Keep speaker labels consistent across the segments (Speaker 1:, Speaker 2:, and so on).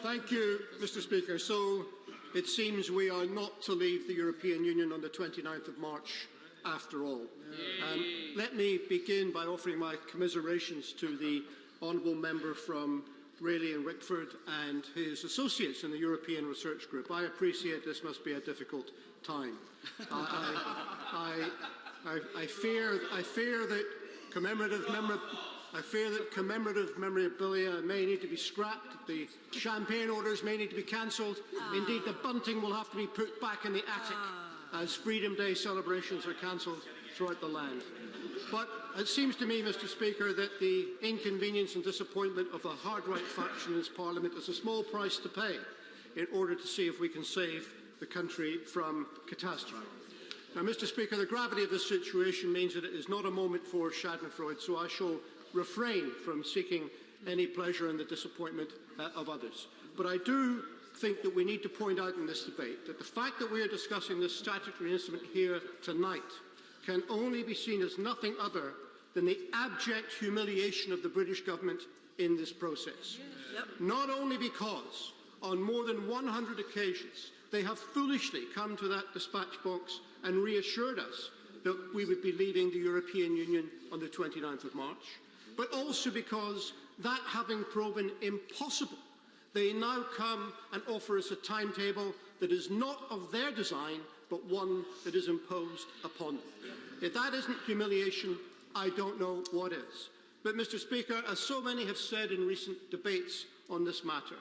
Speaker 1: Thank you, Mr. Speaker. So it seems we are not to leave the European Union on the 29th of March after all. Let me begin by offering my commiserations to the honourable member from Rayleigh and Wickford and his associates in the European Research Group. I appreciate this must be a difficult time. I fear that commemorative memorabilia may need to be scrapped, the champagne orders may need to be cancelled. Indeed, the bunting will have to be put back in the attic as Freedom Day celebrations are cancelled throughout the land. But it seems to me, Mr. Speaker, that the inconvenience and disappointment of the hard right faction in this Parliament is a small price to pay in order to see if we can save the country from catastrophe. Now, Mr. Speaker, the gravity of this situation means that it is not a moment for schadenfreude, so I shall refrain from seeking any pleasure in the disappointment of others. But I do think that we need to point out in this debate that the fact that we are discussing this statutory instrument here tonight can only be seen as nothing other than the abject humiliation of the British government in this process. Not only because on more than 100 occasions they have foolishly come to that dispatch box and reassured us that we would be leaving the European Union on the 29th of March, but also because, that having proven impossible, they now come and offer us a timetable that is not of their design, but one that is imposed upon them. If that isn't humiliation, I don't know what is. But, Mr. Speaker, as so many have said in recent debates on this matter,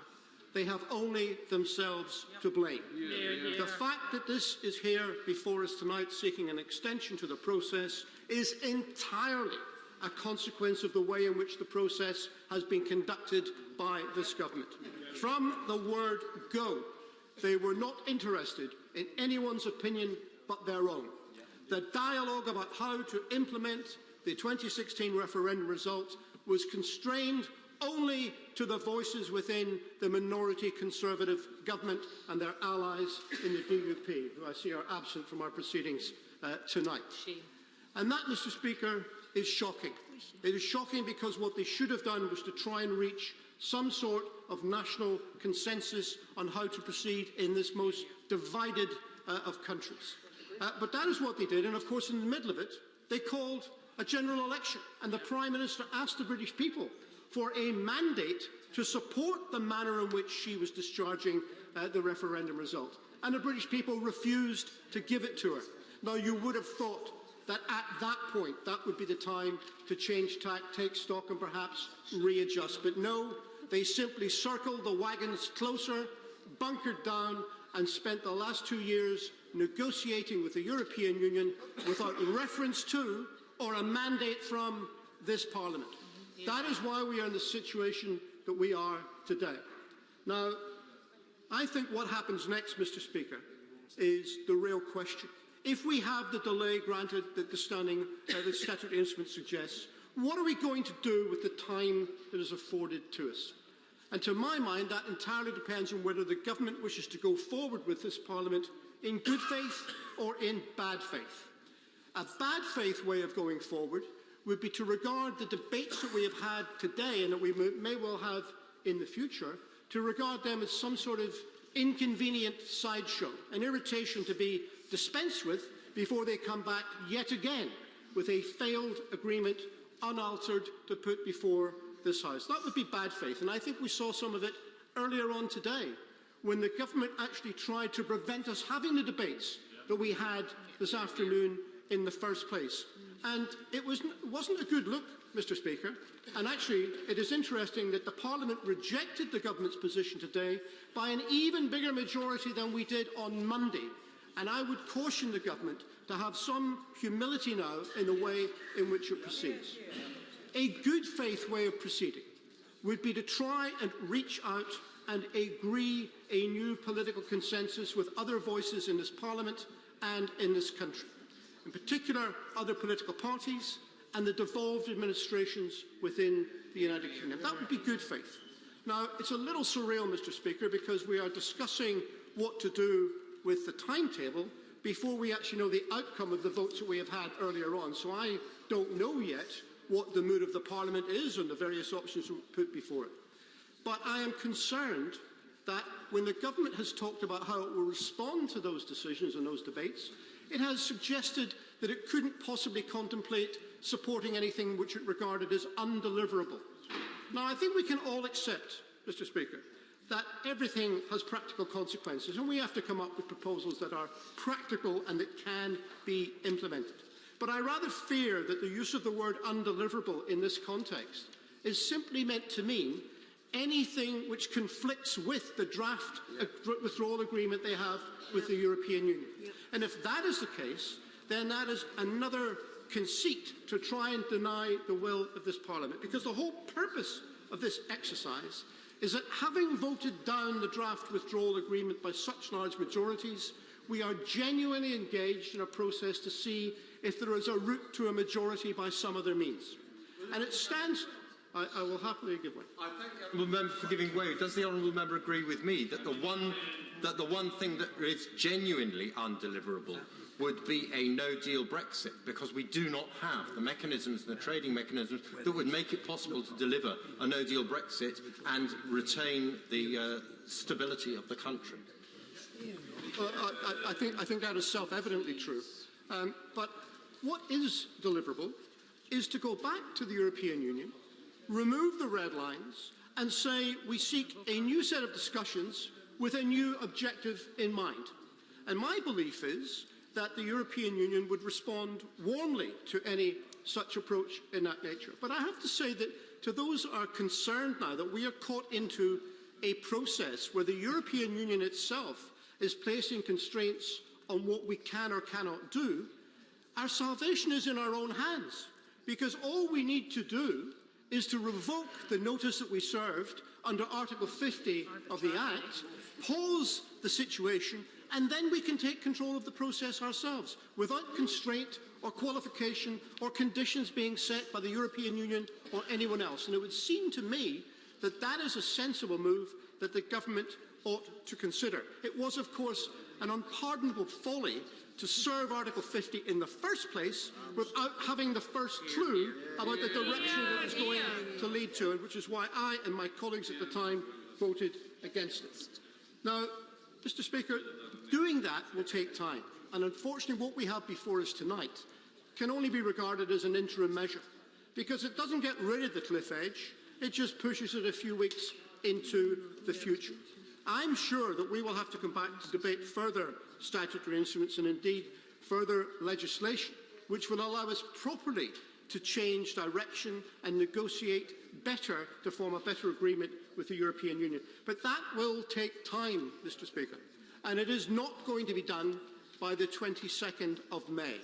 Speaker 1: they have only themselves to blame. The fact that this is here before us tonight seeking an extension to the process is entirely a consequence of the way in which the process has been conducted by this government. From the word go, they were not interested in anyone's opinion but their own. The dialogue about how to implement the 2016 referendum result was constrained only to the voices within the minority Conservative government and their allies in the DUP, who I see are absent from our proceedings tonight. And that, Mr. Speaker, is shocking. It is shocking because what they should have done was to try and reach some sort of national consensus on how to proceed in this most divided of countries. But that is what they did, and of course in the middle of it they called a general election, and the Prime Minister asked the British people for a mandate to support the manner in which she was discharging the referendum result. And the British people refused to give it to her. Now, you would have thought that at that point, that would be the time to change tack, take stock and perhaps readjust. But no, they simply circled the wagons closer, bunkered down and spent the last 2 years negotiating with the European Union without reference to or a mandate from this Parliament. That is why we are in the situation that we are today. Now, I think what happens next, Mr. Speaker, is the real question. If we have the delay granted that the statutory instrument suggests, what are we going to do with the time that is afforded to us? And to my mind, that entirely depends on whether the government wishes to go forward with this Parliament in good faith or in bad faith. A bad faith way of going forward would be to regard the debates that we have had today and that we may well have in the future, to regard them as some sort of inconvenient sideshow, an irritation to be dispensed with before they come back yet again with a failed agreement, unaltered, to put before this House. That would be bad faith, and I think we saw some of it earlier on today when the government actually tried to prevent us having the debates that we had this afternoon in the first place. And it wasn't a good look, Mr. Speaker. And actually, it is interesting that the Parliament rejected the government's position today by an even bigger majority than we did on Monday. And I would caution the government to have some humility now in the way in which it proceeds. A good faith way of proceeding would be to try and reach out and agree a new political consensus with other voices in this Parliament and in this country. In particular, other political parties and the devolved administrations within the United Kingdom. That would be good faith. Now, it's a little surreal, Mr. Speaker, because we are discussing what to do with the timetable before we actually know the outcome of the votes that we have had earlier on. So I don't know yet what the mood of the Parliament is on the various options we put before it. But I am concerned that when the government has talked about how it will respond to those decisions and those debates, it has suggested that it couldn't possibly contemplate supporting anything which it regarded as undeliverable. Now, I think we can all accept, Mr. Speaker, that everything has practical consequences, and we have to come up with proposals that are practical and that can be implemented. But I rather fear that the use of the word undeliverable in this context is simply meant to mean anything which conflicts with the draft withdrawal agreement they have with the European Union. And if that is the case, then that is another conceit to try and deny the will of this Parliament, because the whole purpose of this exercise is that, having voted down the draft withdrawal agreement by such large majorities, we are genuinely engaged in a process to see if there is a route to a majority by some other means. And it stands... I will happily give way.
Speaker 2: I thank the honourable member for giving way. Does the honourable member agree with me that the one thing that is genuinely undeliverable would be a no-deal Brexit, because we do not have the mechanisms, the trading mechanisms, that would make it possible to deliver a no-deal Brexit and retain the stability of the country?
Speaker 1: Well, I think that is self-evidently true. But what is deliverable is to go back to the European Union, remove the red lines, and say we seek a new set of discussions with a new objective in mind. And my belief is that the European Union would respond warmly to any such approach in that nature. But I have to say that to those who are concerned now that we are caught into a process where the European Union itself is placing constraints on what we can or cannot do, our salvation is in our own hands, because all we need to do is to revoke the notice that we served under Article 50 of the Act, pause the situation, and then we can take control of the process ourselves, without constraint or qualification or conditions being set by the European Union or anyone else. And it would seem to me that that is a sensible move that the government ought to consider. It was, of course, an unpardonable folly to serve Article 50 in the first place without having the first clue about the direction that it was going to lead to, and which is why I and my colleagues at the time voted against it. Now, Mr. Speaker, doing that will take time, and unfortunately what we have before us tonight can only be regarded as an interim measure, because it doesn't get rid of the cliff edge, it just pushes it a few weeks into the future. I'm sure that we will have to come back to debate further statutory instruments and indeed further legislation which will allow us properly to change direction and negotiate better to form a better agreement with the European Union. But that will take time, Mr. Speaker, and it is not going to be done by the 22nd of May,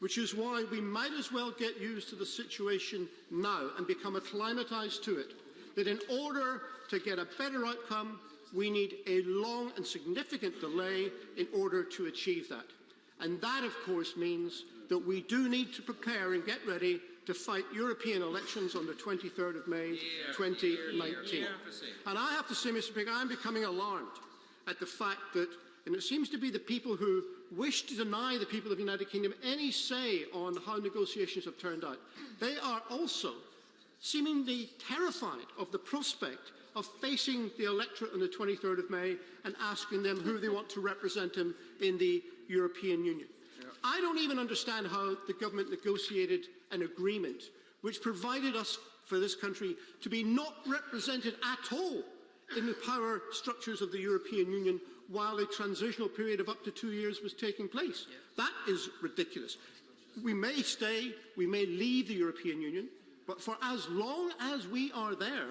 Speaker 1: which is why we might as well get used to the situation now and become acclimatised to it, that in order to get a better outcome, we need a long and significant delay in order to achieve that. And that, of course, means that we do need to prepare and get ready to fight European elections on the 23rd of May 2019. And I have to say, Mr. Speaker, I'm becoming alarmed at the fact that, and it seems to be the people who wish to deny the people of the United Kingdom any say on how negotiations have turned out, they are also seemingly terrified of the prospect of facing the electorate on the 23rd of May and asking them who they want to represent them in the European Union. I don't even understand how the government negotiated an agreement which provided us, for this country, to be not represented at all in the power structures of the European Union while a transitional period of up to 2 years was taking place. That is ridiculous. We may stay, we may leave the European Union, but for as long as we are there,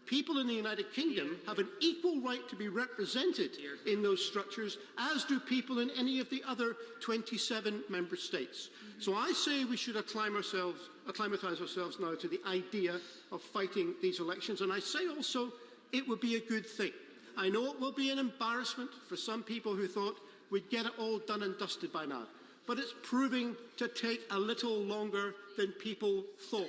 Speaker 1: people in the United Kingdom have an equal right to be represented in those structures, as do people in any of the other 27 member states. So I say we should acclimatise ourselves now to the idea of fighting these elections, and I say also it would be a good thing. I know it will be an embarrassment for some people who thought we'd get it all done and dusted by now, but it's proving to take a little longer than people thought.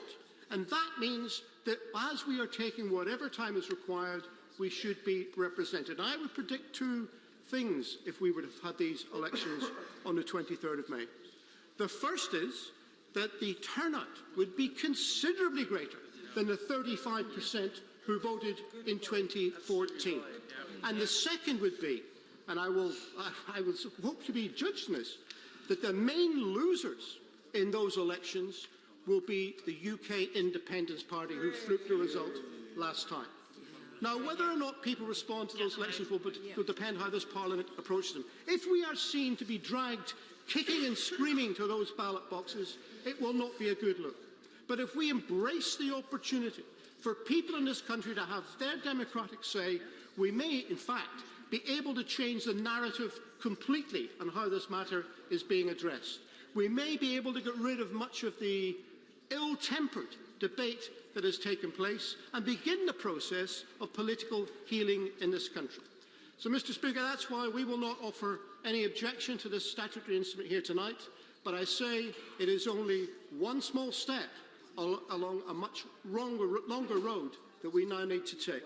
Speaker 1: And that means that as we are taking whatever time is required, we should be represented. I would predict two things if we would have had these elections on the 23rd of May. The first is that the turnout would be considerably greater than the 35% who voted in 2014. And the second would be, and I will hope to be judged in this, that the main losers in those elections will be the UK Independence Party, who flunked the result last time. Now, whether or not people respond to those elections will depend how this Parliament approaches them. If we are seen to be dragged kicking and screaming to those ballot boxes, it will not be a good look. But if we embrace the opportunity for people in this country to have their democratic say, we may, in fact, be able to change the narrative completely on how this matter is being addressed. We may be able to get rid of much of the ill-tempered debate that has taken place and begin the process of political healing in this country. So, Mr. Speaker, that's why we will not offer any objection to this statutory instrument here tonight, but I say it is only one small step along a much longer road that we now need to take.